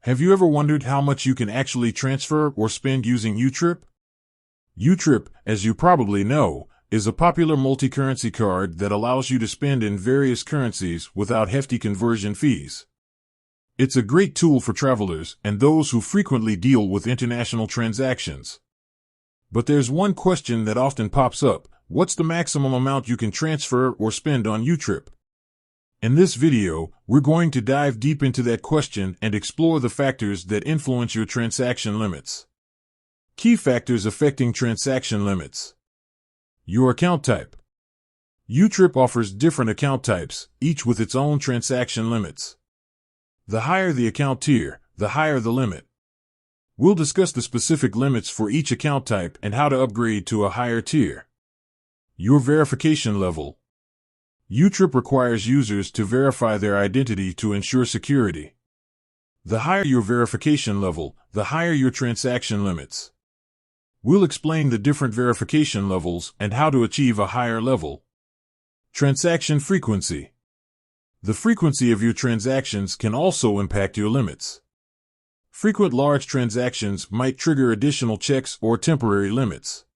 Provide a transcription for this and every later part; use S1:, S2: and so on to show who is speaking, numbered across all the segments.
S1: Have you ever wondered how much you can actually transfer or spend using YouTrip? YouTrip, as you probably know, is a popular multi-currency card that allows you to spend in various currencies without hefty conversion fees. It's a great tool for travelers and those who frequently deal with international transactions. But there's one question that often pops up: what's the maximum amount you can transfer or spend on YouTrip? In this video, we're going to dive deep into that question and explore the factors that influence your transaction limits. Key factors affecting transaction limits. Your account type. YouTrip offers different account types, each with its own transaction limits. The higher the account tier, the higher the limit. We'll discuss the specific limits for each account type and how to upgrade to a higher tier. Your verification level. YouTrip requires users to verify their identity to ensure security. The higher your verification level, the higher your transaction limits. We'll explain the different verification levels and how to achieve a higher level. Transaction frequency. The frequency of your transactions can also impact your limits. Frequent large transactions might trigger additional checks or temporary limits.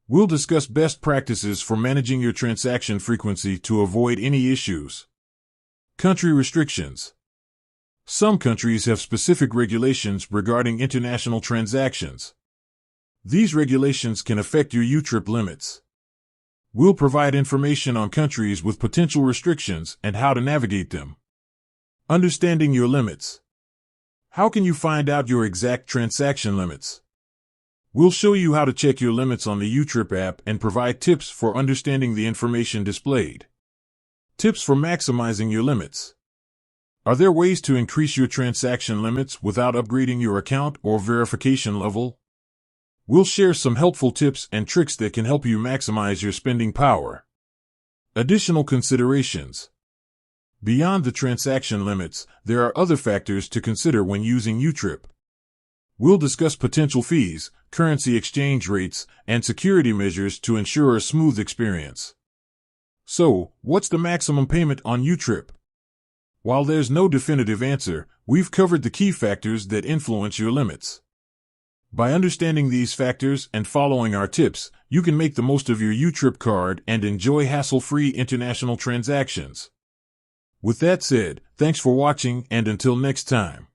S1: We'll discuss best practices for managing your transaction frequency to avoid any issues. Country restrictions. Some countries have specific regulations regarding international transactions. These regulations can affect your YouTrip limits. We'll provide information on countries with potential restrictions and how to navigate them. Understanding your limits. How can you find out your exact transaction limits? We'll show you how to check your limits on the YouTrip app and provide tips for understanding the information displayed. Tips for maximizing your limits. Are there ways to increase your transaction limits without upgrading your account or verification level? We'll share some helpful tips and tricks that can help you maximize your spending power. Additional considerations. Beyond the transaction limits, there are other factors to consider when using YouTrip. We'll discuss potential fees, currency exchange rates, and security measures to ensure a smooth experience. So, what's the maximum payment on YouTrip? While there's no definitive answer, we've covered the key factors that influence your limits. By understanding these factors and following our tips, you can make the most of your YouTrip card and enjoy hassle-free international transactions. With that said, thanks for watching, and until next time.